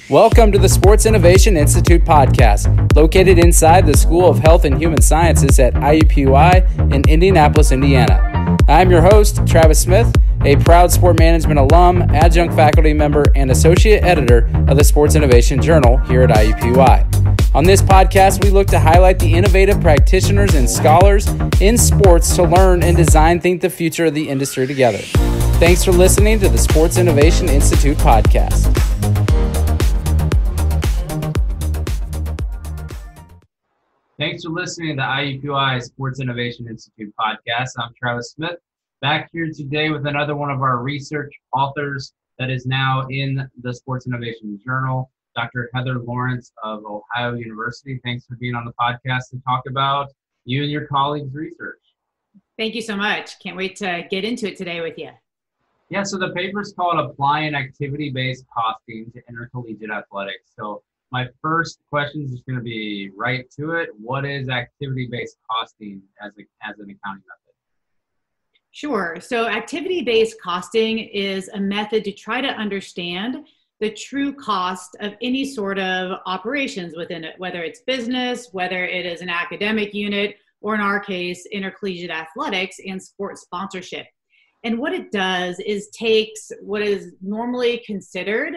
Welcome to the Sports Innovation Institute podcast, located inside the School of Health and Human Sciences at IUPUI in Indianapolis, Indiana. I'm your host, Travis Smith, a proud sport management alum, adjunct faculty member, and associate editor of the Sports Innovation Journal here at IUPUI. On this podcast, we look to highlight the innovative practitioners and scholars in sports to learn and design think the future of the industry together. Thanks for listening to the Sports Innovation Institute podcast. Thanks for listening to the IUPUI Sports Innovation Institute podcast. I'm Travis Smith, back here today with another one of our research authors that is now in the Sports Innovation Journal, Dr. Heather Lawrence of Ohio University. Thanks for being on the podcast to talk about you and your colleagues' research. Thank you so much. Can't wait to get into it today with you. Yeah, so the paper's called Applying Activity-Based Costing to Intercollegiate Athletics. So my first question is just going to be right to it. What is activity-based costing as an accounting method? Sure. So activity-based costing is a method to try to understand the true cost of any sort of operations within it, whether it's business, whether it is an academic unit, or in our case, intercollegiate athletics and sports sponsorship. And what it does is takes what is normally considered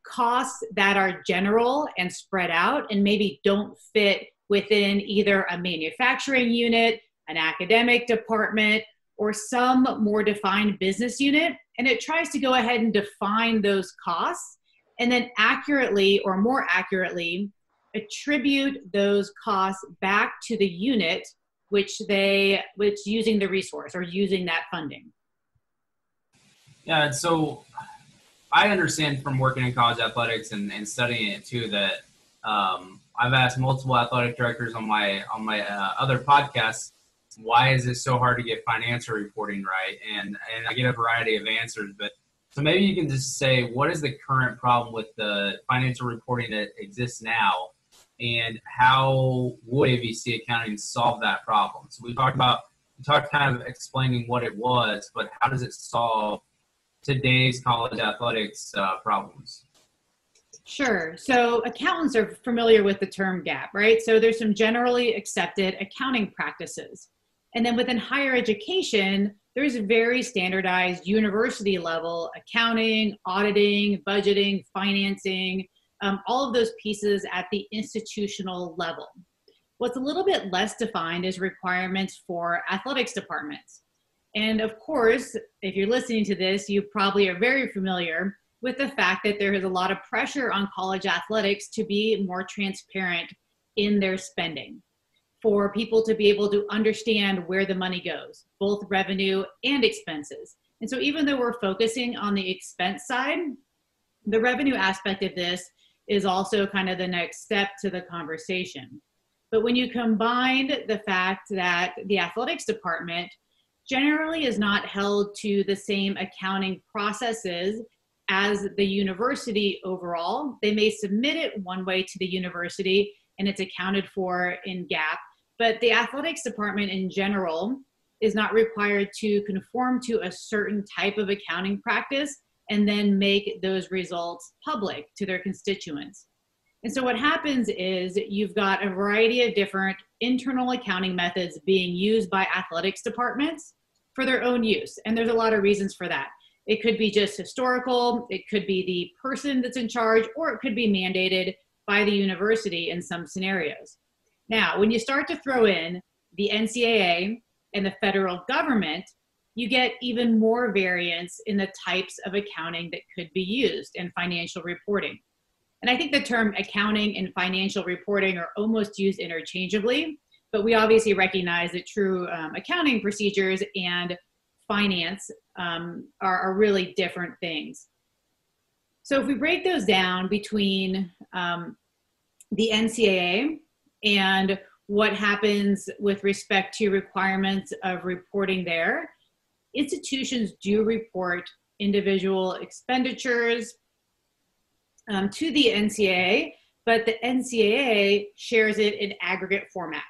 costs that are general and spread out and maybe don't fit within either a manufacturing unit, an academic department, or some more defined business unit. And it tries to go ahead and define those costs and then accurately or more accurately attribute those costs back to the unit which using the resource or using that funding. Yeah, so I understand from working in college athletics and studying it too that I've asked multiple athletic directors on my other podcasts, why is it so hard to get financial reporting right? And I get a variety of answers, but so maybe you can just say, what is the current problem with the financial reporting that exists now, and how would AVC accounting solve that problem? So we talked kind of explaining what it was, but how does it solve today's college athletics problems? Sure. So accountants are familiar with the term GAAP, right? So there's some generally accepted accounting practices. And then within higher education, there's very standardized university level accounting, auditing, budgeting, financing, all of those pieces at the institutional level. What's a little bit less defined is requirements for athletics departments. And of course, if you're listening to this, you probably are very familiar with the fact that there is a lot of pressure on college athletics to be more transparent in their spending, for people to be able to understand where the money goes, both revenue and expenses. And so even though we're focusing on the expense side, the revenue aspect of this is also kind of the next step to the conversation. But when you combine the fact that the athletics department generally is not held to the same accounting processes as the university overall. They may submit it one way to the university and it's accounted for in GAAP, but the athletics department in general is not required to conform to a certain type of accounting practice and then make those results public to their constituents. And so what happens is you've got a variety of different internal accounting methods being used by athletics departments for their own use. And there's a lot of reasons for that. It could be just historical, it could be the person that's in charge, or it could be mandated by the university in some scenarios. Now, when you start to throw in the NCAA and the federal government, you get even more variance in the types of accounting that could be used in financial reporting. And I think the term accounting and financial reporting are almost used interchangeably, but we obviously recognize that true accounting procedures and finance are really different things. So if we break those down between the NCAA and what happens with respect to requirements of reporting there, institutions do report individual expenditures to the NCAA, but the NCAA shares it in aggregate format.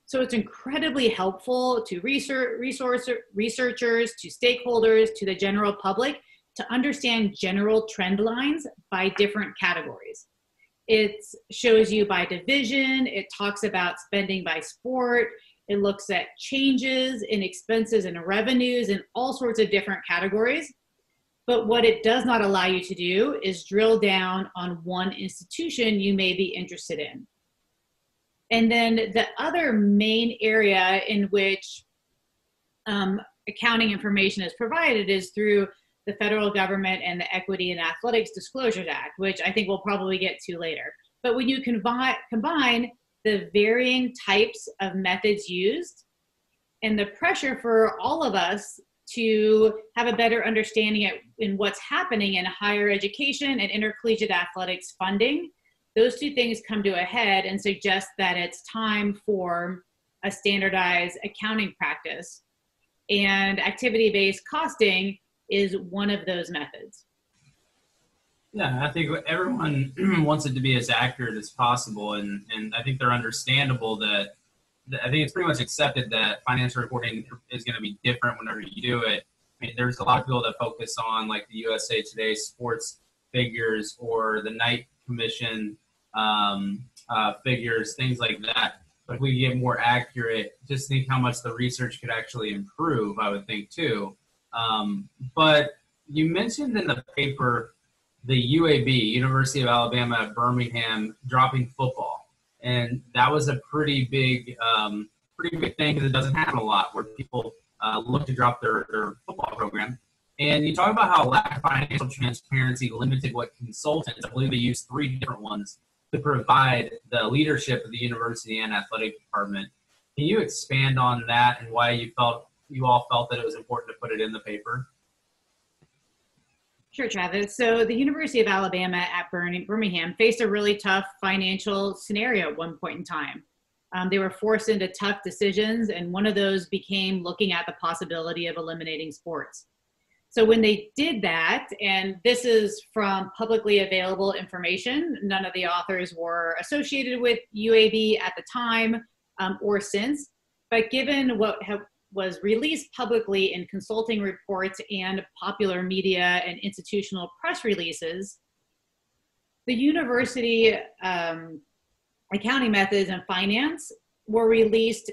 So it's incredibly helpful to researchers, to stakeholders, to the general public to understand general trend lines by different categories. It shows you by division. It talks about spending by sport. It looks at changes in expenses and revenues in all sorts of different categories. But what it does not allow you to do is drill down on one institution you may be interested in. And then the other main area in which accounting information is provided is through the federal government and the Equity and Athletics Disclosures Act, which I think we'll probably get to later. But when you combine the varying types of methods used and the pressure for all of us to have a better understanding in what's happening in higher education and intercollegiate athletics funding, those two things come to a head and suggest that it's time for a standardized accounting practice. And activity-based costing is one of those methods. Yeah, I think everyone wants it to be as accurate as possible, and I think they're understandable that I think it's pretty much accepted that financial reporting is going to be different whenever you do it. I mean, there's a lot of people that focus on like the USA Today sports figures or the Knight Commission figures, things like that. But if we get more accurate, just think how much the research could actually improve, I would think too. But you mentioned in the paper the UAB, University of Alabama at Birmingham, dropping football. And that was a pretty big thing because it doesn't happen a lot where people look to drop their football program. And you talk about how lack of financial transparency limited what consultants, I believe they used 3 different ones, to provide the leadership of the university and athletic department. Can you expand on that and why you all felt that it was important to put it in the paper? Sure, Travis. So the University of Alabama at Birmingham faced a really tough financial scenario at one point in time. They were forced into tough decisions, and one of those became looking at the possibility of eliminating sports. So when they did that, and this is from publicly available information, none of the authors were associated with UAB at the time or since, but given what was released publicly in consulting reports and popular media and institutional press releases, the university accounting methods and finance were released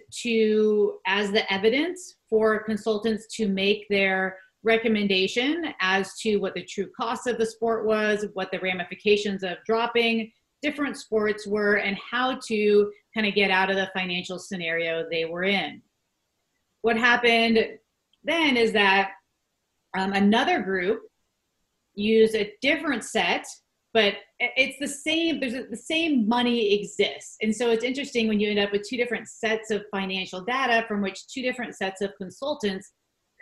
as the evidence for consultants to make their recommendation as to what the true cost of the sport was, what the ramifications of dropping different sports were, and how to kind of get out of the financial scenario they were in. What happened then is that another group used a different set, but it's the same, the same money exists. And so it's interesting when you end up with 2 different sets of financial data from which 2 different sets of consultants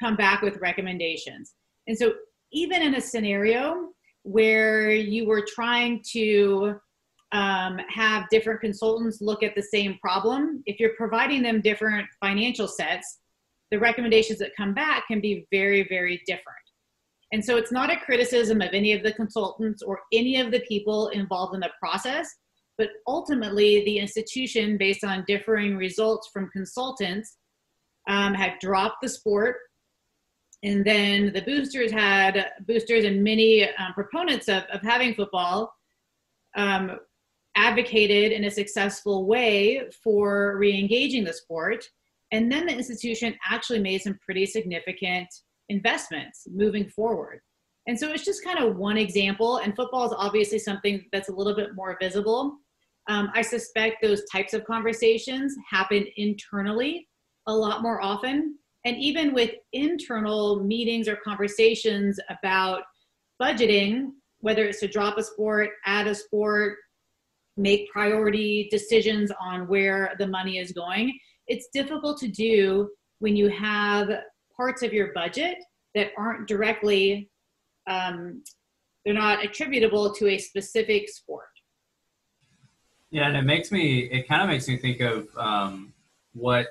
come back with recommendations. And so even in a scenario where you were trying to have different consultants look at the same problem, if you're providing them different financial sets, the recommendations that come back can be very, very different. And so it's not a criticism of any of the consultants or any of the people involved in the process, but ultimately the institution, based on differing results from consultants, had dropped the sport. And then the boosters and many proponents of having football advocated in a successful way for re-engaging the sport. And then the institution actually made some pretty significant investments moving forward. And so it's just kind of one example, and football is obviously something that's a little bit more visible. I suspect those types of conversations happen internally a lot more often. And even with internal meetings or conversations about budgeting, whether it's to drop a sport, add a sport, make priority decisions on where the money is going, it's difficult to do when you have parts of your budget that aren't directly, they're not attributable to a specific sport. Yeah, and it kind of makes me think of what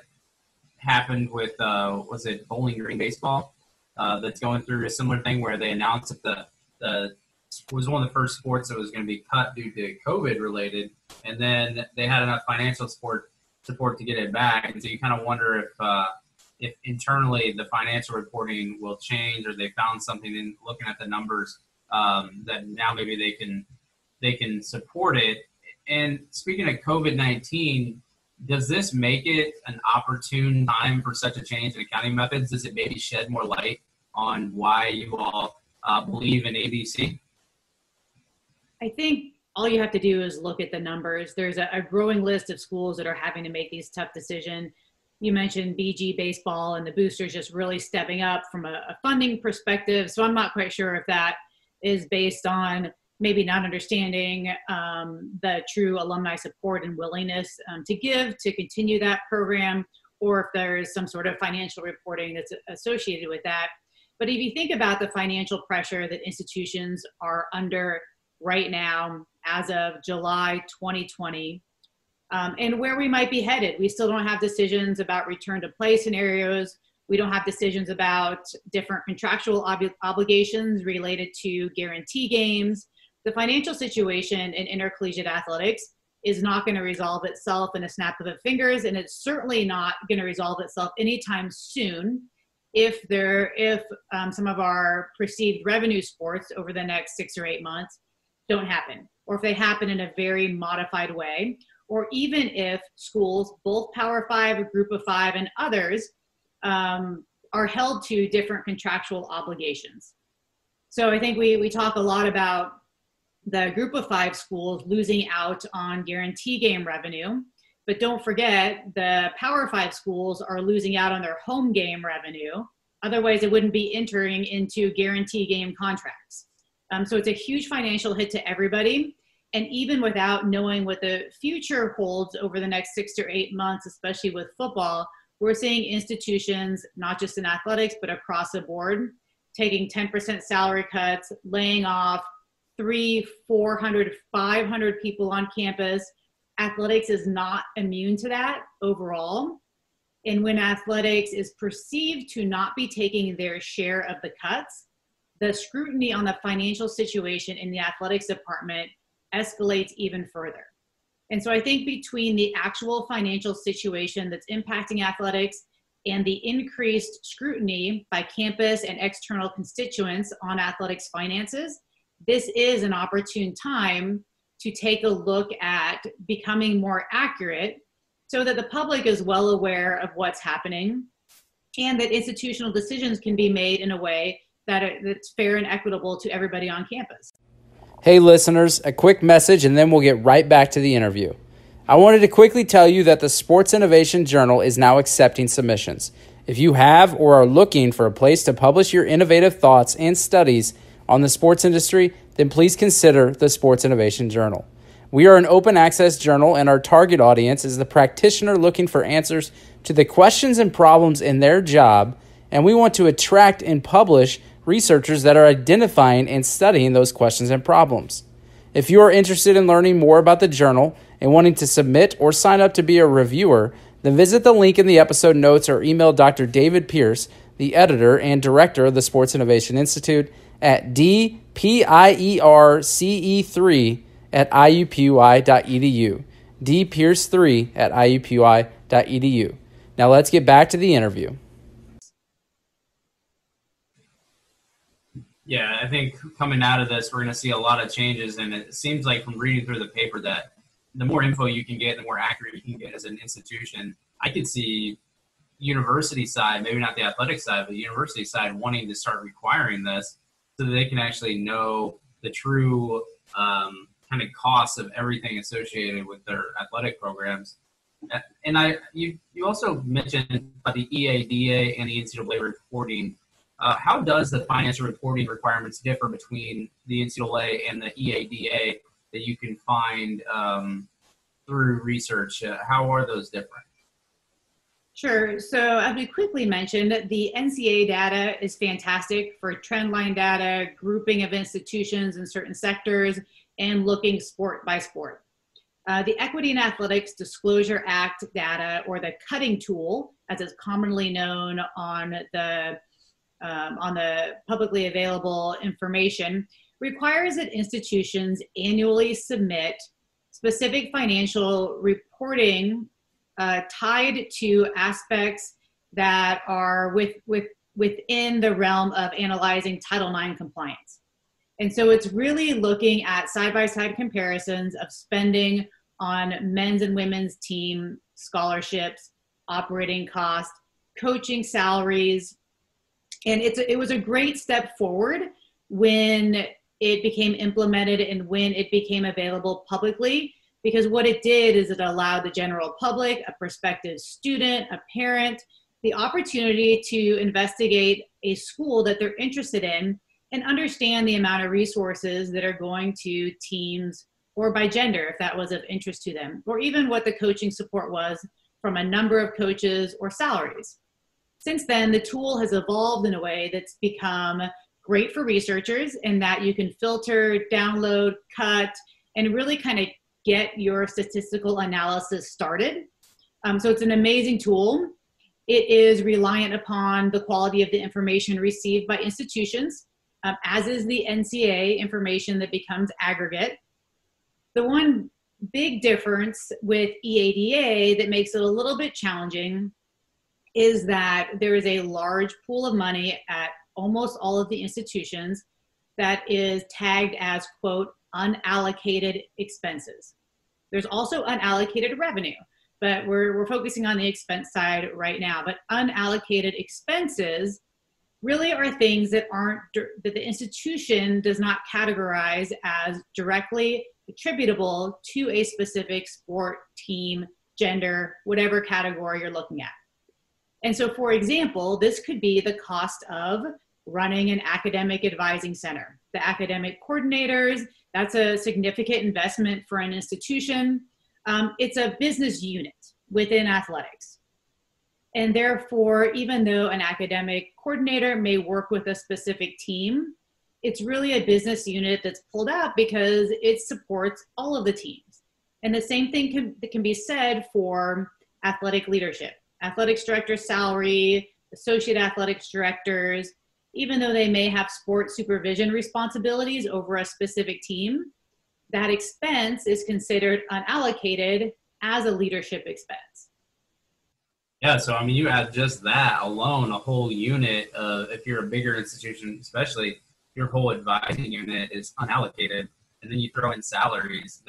happened with, was it Bowling Green baseball? That's going through a similar thing where they announced that it was one of the first sports that was going to be cut due to COVID related, and then they had enough financial support to get it back. And so you kind of wonder if internally the financial reporting will change, or they found something in looking at the numbers that now maybe they can support it. And speaking of COVID-19, does this make it an opportune time for such a change in accounting methods? Does it maybe shed more light on why you all believe in ABC? I think all you have to do is look at the numbers. There's a growing list of schools that are having to make these tough decisions. You mentioned BG baseball and the boosters just really stepping up from a funding perspective. So I'm not quite sure if that is based on maybe not understanding the true alumni support and willingness to give to continue that program, or if there's some sort of financial reporting that's associated with that. But if you think about the financial pressure that institutions are under right now as of July 2020, and where we might be headed, we still don't have decisions about return to play scenarios. We don't have decisions about different contractual obligations related to guarantee games. The financial situation in intercollegiate athletics is not going to resolve itself in a snap of the fingers, and it's certainly not going to resolve itself anytime soon if some of our perceived revenue sports over the next 6 or 8 months don't happen, or if they happen in a very modified way, or even if schools, both Power 5, Group of 5, and others, are held to different contractual obligations. So I think we talk a lot about the Group of 5 schools losing out on guarantee game revenue, but don't forget the Power 5 schools are losing out on their home game revenue. Otherwise, it wouldn't be entering into guarantee game contracts. So it's a huge financial hit to everybody. And even without knowing what the future holds over the next 6 to 8 months, especially with football, we're seeing institutions, not just in athletics, but across the board, taking 10% salary cuts, laying off 300, 400, 500 people on campus. Athletics is not immune to that overall. And when athletics is perceived to not be taking their share of the cuts, the scrutiny on the financial situation in the athletics department escalates even further. And so I think between the actual financial situation that's impacting athletics and the increased scrutiny by campus and external constituents on athletics finances, this is an opportune time to take a look at becoming more accurate so that the public is well aware of what's happening and that institutional decisions can be made in a way that's fair and equitable to everybody on campus. Hey listeners, a quick message and then we'll get right back to the interview. I wanted to quickly tell you that the Sports Innovation Journal is now accepting submissions. If you have or are looking for a place to publish your innovative thoughts and studies on the sports industry, then please consider the Sports Innovation Journal. We are an open access journal and our target audience is the practitioner looking for answers to the questions and problems in their job, and we want to attract and publish researchers that are identifying and studying those questions and problems. If you are interested in learning more about the journal and wanting to submit or sign up to be a reviewer, then visit the link in the episode notes or email Dr. David Pierce, the editor and director of the Sports Innovation Institute, at dpierce3@iupui.edu, dpierce3@iupui.edu. Now let's get back to the interview. Yeah, I think coming out of this, we're going to see a lot of changes, and it seems like from reading through the paper that the more info you can get, the more accurate you can get as an institution. I could see university side, maybe not the athletic side, but the university side wanting to start requiring this so that they can actually know the true kind of costs of everything associated with their athletic programs. And you also mentioned about the EADA and the NCAA reporting. How does the financial reporting requirements differ between the NCAA and the EADA that you can find through research? How are those different? Sure. So as we quickly mentioned, the NCAA data is fantastic for trend line data, grouping of institutions in certain sectors, and looking sport by sport. The Equity in Athletics Disclosure Act data, or the cutting tool, as it's commonly known on the publicly available information, requires that institutions annually submit specific financial reporting tied to aspects that are within the realm of analyzing Title IX compliance. And so it's really looking at side-by-side comparisons of spending on men's and women's team scholarships, operating costs, coaching salaries. And it was a great step forward when it became implemented and when it became available publicly, because what it did is it allowed the general public, a prospective student, a parent, the opportunity to investigate a school that they're interested in and understand the amount of resources that are going to teams, or by gender, if that was of interest to them, or even what the coaching support was from a number of coaches or salaries. Since then, the tool has evolved in a way that's become great for researchers, in that you can filter, download, cut, and really kind of get your statistical analysis started. So it's an amazing tool. It is reliant upon the quality of the information received by institutions, as is the NCA information that becomes aggregate. The one big difference with EADA that makes it a little bit challenging is that there is a large pool of money at almost all of the institutions that is tagged as, quote, unallocated expenses. There's also unallocated revenue, but we're focusing on the expense side right now. But unallocated expenses really are things that that the institution does not categorize as directly attributable to a specific sport, team, gender, whatever category you're looking at. And so, for example, this could be the cost of running an academic advising center. The academic coordinators, that's a significant investment for an institution. It's a business unit within athletics. And therefore, even though an academic coordinator may work with a specific team, it's really a business unit that's pulled out because it supports all of the teams. And the same thing can be said for athletic leadership. Athletics director salary, associate athletics directors, even though they may have sport supervision responsibilities over a specific team, that expense is considered unallocated as a leadership expense. Yeah, so I mean, you add just that alone, a whole unit of, if you're a bigger institution, especially your whole advising unit is unallocated, and then you throw in salaries.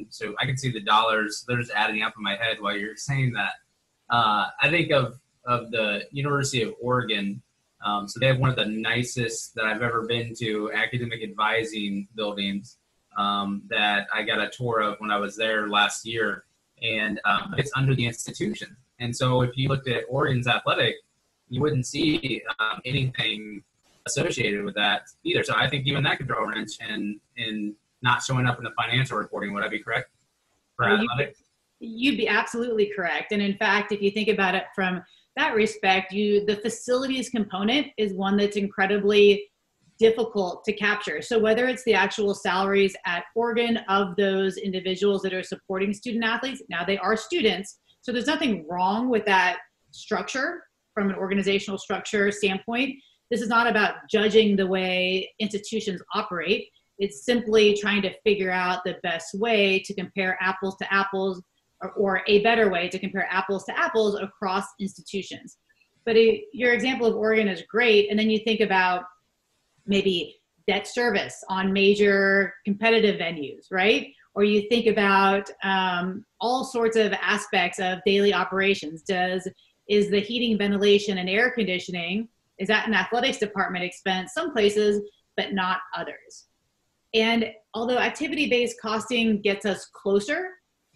So I can see the dollars, they're just adding up in my head while you're saying that. I think of the University of Oregon. So they have one of the nicest that I've ever been to academic advising buildings that I got a tour of when I was there last year. And it's under the institution. And so if you looked at Oregon's athletic, you wouldn't see anything associated with that either. So I think even that could throw a wrench in not showing up in the financial reporting. Would I be correct? For athletics? You'd be absolutely correct. And in fact, if you think about it from that respect, the facilities component is one that's incredibly difficult to capture. So whether it's the actual salaries at Oregon of those individuals that are supporting student athletes, now they are students, so there's nothing wrong with that structure from an organizational structure standpoint. This is not about judging the way institutions operate. It's simply trying to figure out the best way to compare apples to apples, or a better way to compare apples to apples across institutions. But your example of Oregon is great. And then you think about maybe debt service on major competitive venues, right? Or you think about all sorts of aspects of daily operations. Is the heating, ventilation, and air conditioning, is that an athletics department expense? Some places, but not others. And although activity-based costing gets us closer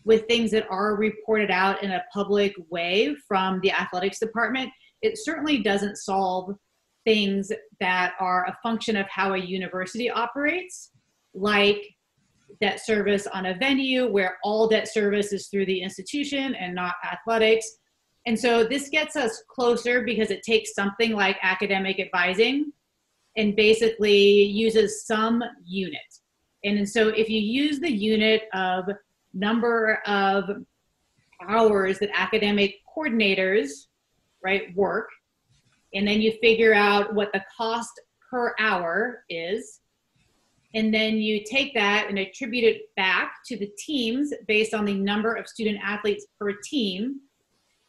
with things that are reported out in a public way from the athletics department, it certainly doesn't solve things that are a function of how a university operates, like debt service on a venue where all debt service is through the institution and not athletics. And so this gets us closer because it takes something like academic advising and basically uses some unit. And so if you use the unit of number of hours that academic coordinators, right, work, and then you figure out what the cost per hour is, and then you take that and attribute it back to the teams based on the number of student athletes per team,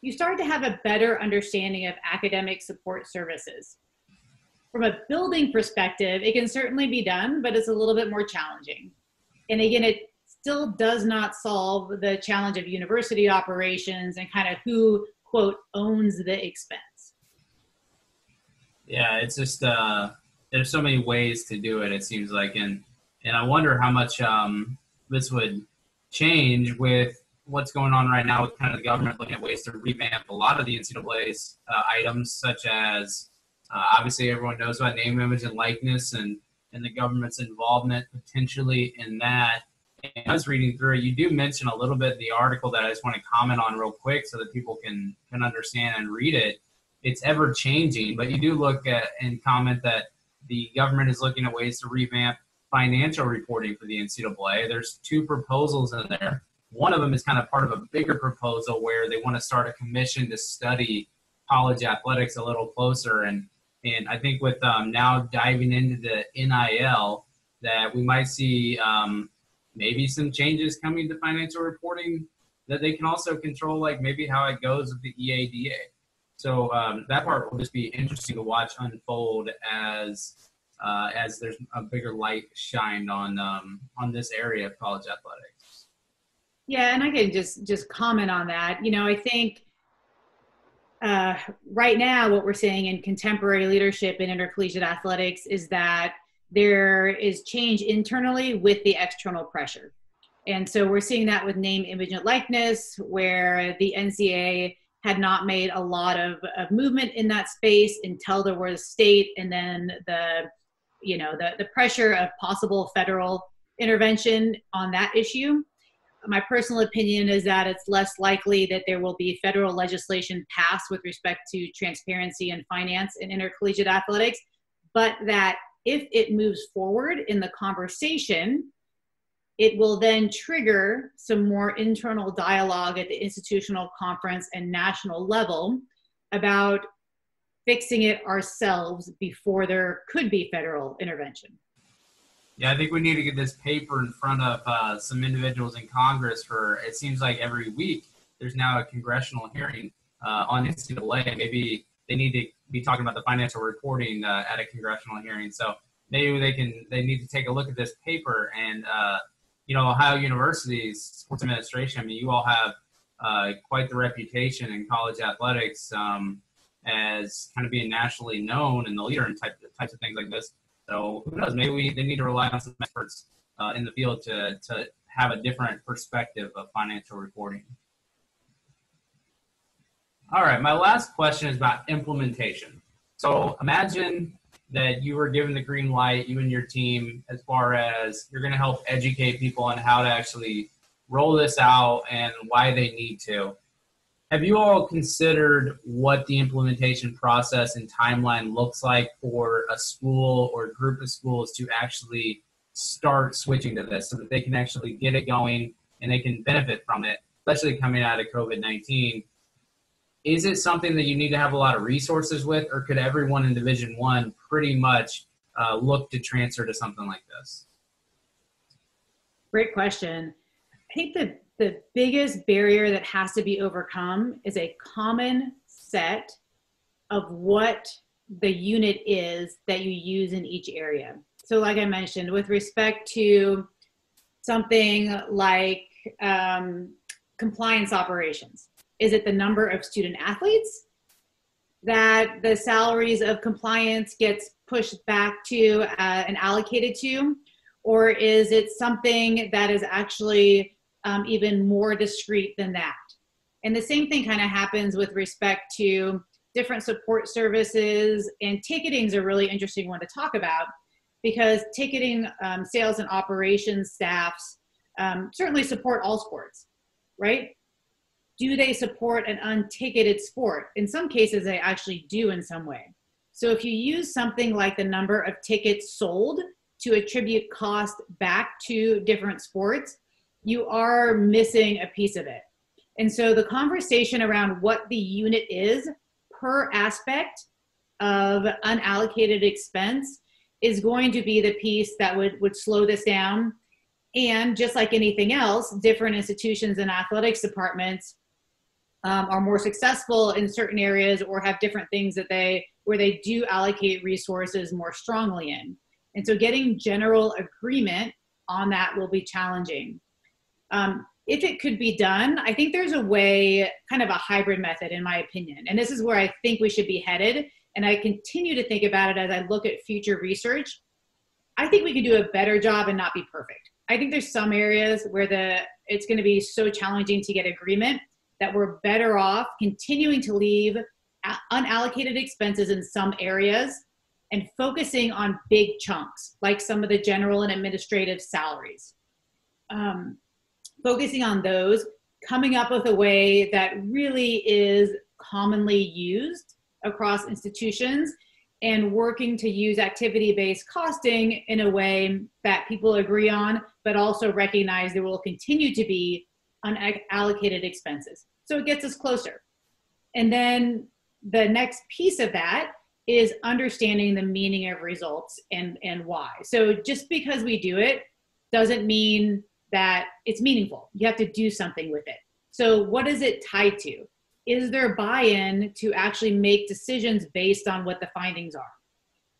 you start to have a better understanding of academic support services. From a building perspective, it can certainly be done, but it's a little bit more challenging. And again, it still does not solve the challenge of university operations and kind of who, quote, owns the expense. Yeah, it's just there's so many ways to do it, it seems like, and I wonder how much this would change with what's going on right now with kind of the government looking at ways to revamp a lot of the NCAA's items, such as obviously everyone knows about name, image, and likeness, and the government's involvement potentially in that. And I was reading through it. You do mention a little bit in the article that I just want to comment on real quick so that people can understand and read it. It's ever changing, but you do look at and comment that the government is looking at ways to revamp financial reporting for the NCAA. There's two proposals in there. One of them is kind of part of a bigger proposal where they want to start a commission to study college athletics a little closer. And I think with now diving into the NIL, that we might see maybe some changes coming to financial reporting that they can also control, like maybe how it goes with the EADA. So that part will just be interesting to watch unfold as there's a bigger light shined on this area of college athletics. Yeah, and I can just comment on that. I think right now what we're seeing in contemporary leadership in intercollegiate athletics is that there is change internally with the external pressure. And so we're seeing that with name, image, and likeness, where the NCAA had not made a lot of movement in that space until there was state and then the pressure of possible federal intervention on that issue. My personal opinion is that it's less likely that there will be federal legislation passed with respect to transparency and finance in intercollegiate athletics, but that if it moves forward in the conversation, it will then trigger some more internal dialogue at the institutional, conference, and national level about fixing it ourselves before there could be federal intervention. Yeah, I think we need to get this paper in front of some individuals in Congress it seems like every week there's now a congressional hearing on NCAA. Maybe they need to be talking about the financial reporting at a congressional hearing. So maybe they need to take a look at this paper and, Ohio University's sports administration, I mean, you all have quite the reputation in college athletics as kind of being nationally known and the leader in types of things like this. So who knows? Maybe they need to rely on some experts in the field to have a different perspective of financial reporting. All right, my last question is about implementation. So imagine that you were given the green light, you and your team, as far as you're going to help educate people on how to actually roll this out and why they need to. Have you all considered what the implementation process and timeline looks like for a school or a group of schools to actually start switching to this so that they can actually get it going and they can benefit from it, especially coming out of COVID-19? Is it something that you need to have a lot of resources with, or could everyone in Division I pretty much look to transfer to something like this? Great question. I think the biggest barrier that has to be overcome is a common set of what the unit is that you use in each area. So like I mentioned, with respect to something like compliance operations, is it the number of student athletes that the salaries of compliance gets pushed back to and allocated to? Or is it something that is actually even more discrete than that? And the same thing kind of happens with respect to different support services, and ticketing is a really interesting one to talk about, because ticketing sales and operations staffs certainly support all sports, right? Do they support an unticketed sport? In some cases, they actually do in some way. So if you use something like the number of tickets sold to attribute cost back to different sports, you are missing a piece of it. And so the conversation around what the unit is per aspect of unallocated expense is going to be the piece that would slow this down. And just like anything else, different institutions and athletics departments are more successful in certain areas or have different things where they do allocate resources more strongly in. And so getting general agreement on that will be challenging. If it could be done, I think there's a way, kind of a hybrid method in my opinion. And this is where I think we should be headed. And I continue to think about it as I look at future research. I think we could do a better job and not be perfect. I think there's some areas where it's going to be so challenging to get agreement that we're better off continuing to leave unallocated expenses in some areas and focusing on big chunks, like some of the general and administrative salaries. Focusing on those, coming up with a way that really is commonly used across institutions, and working to use activity-based costing in a way that people agree on, but also recognize there will continue to be unallocated expenses. So it gets us closer. And then the next piece of that is understanding the meaning of results and why. So just because we do it doesn't mean that it's meaningful. You have to do something with it. So what is it tied to? Is there buy-in to actually make decisions based on what the findings are?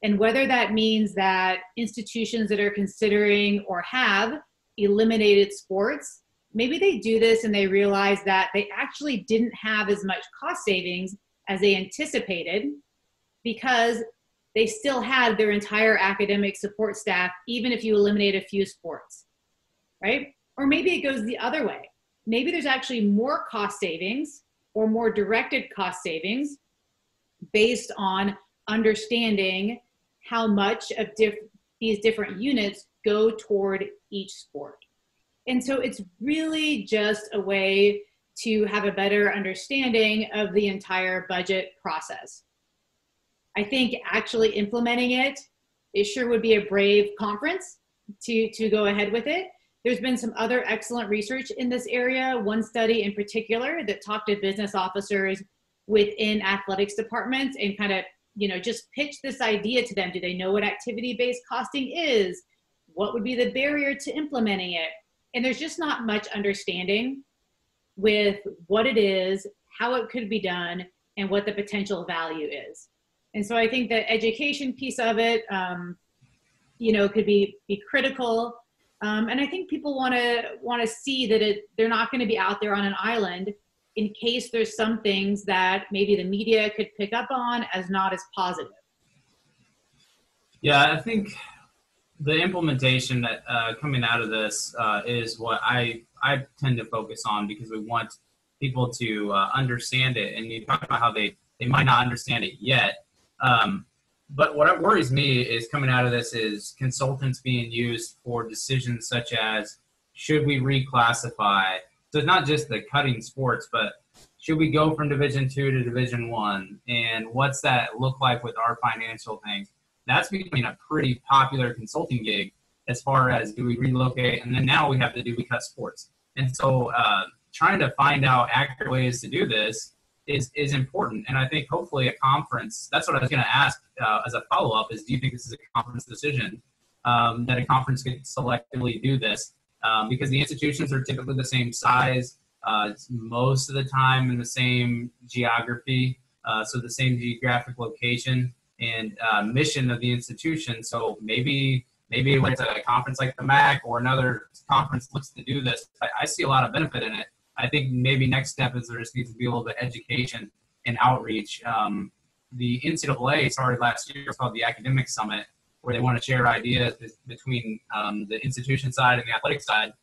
And whether that means that institutions that are considering or have eliminated sports, maybe they do this and they realize that they actually didn't have as much cost savings as they anticipated because they still had their entire academic support staff, even if you eliminate a few sports, right? Or maybe it goes the other way. Maybe there's actually more cost savings or more directed cost savings based on understanding how much of these different units go toward each sport. And so it's really just a way to have a better understanding of the entire budget process. I think actually implementing it sure would be a brave conference to go ahead with it. There's been some other excellent research in this area. One study in particular that talked to business officers within athletics departments and kind of, just pitch this idea to them. Do they know what activity-based costing is? What would be the barrier to implementing it? And there's just not much understanding with what it is, how it could be done, and what the potential value is. And so I think the education piece of it, could be critical. And I think people want to see that they're not going to be out there on an island in case there's some things that maybe the media could pick up on as not as positive. Yeah, I think the implementation that coming out of this is what I tend to focus on, because we want people to understand it. And you talk about how they might not understand it yet. But what worries me is coming out of this is consultants being used for decisions such as, should we reclassify? So it's not just the cutting sports, but should we go from Division II to Division I? And what's that look like with our financial things? That's becoming a pretty popular consulting gig as far as, do we relocate? And then now we have to do we cut sports? And so trying to find out accurate ways to do this is important. And I think hopefully a conference, that's what I was going to ask as a follow-up, is do you think this is a conference decision, that a conference could selectively do this? Because the institutions are typically the same size, most of the time in the same geography, so the same geographic location and mission of the institution. So maybe when it's a conference like the MAC or another conference looks to do this, I see a lot of benefit in it. I think maybe next step is there just needs to be a little bit of education and outreach. The NCAA started last year. It's called the Academic Summit, where they want to share ideas between the institution side and the athletic side.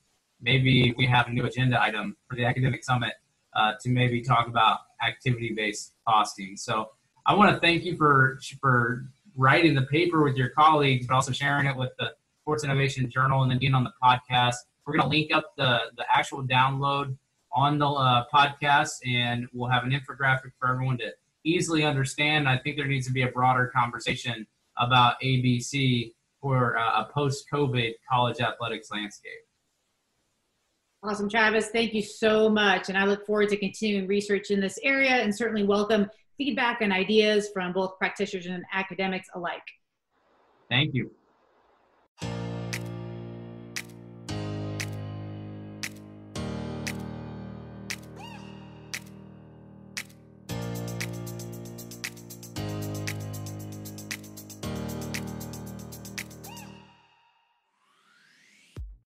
Maybe we have a new agenda item for the Academic Summit to maybe talk about activity-based costing. So I want to thank you for writing the paper with your colleagues, but also sharing it with the Sports Innovation Journal and then being on the podcast. We're going to link up the actual download on the podcast, and we'll have an infographic for everyone to easily understand. I think there needs to be a broader conversation about ABC for a post-COVID college athletics landscape. Awesome, Travis. Thank you so much. And I look forward to continuing research in this area, and certainly welcome feedback and ideas from both practitioners and academics alike. Thank you.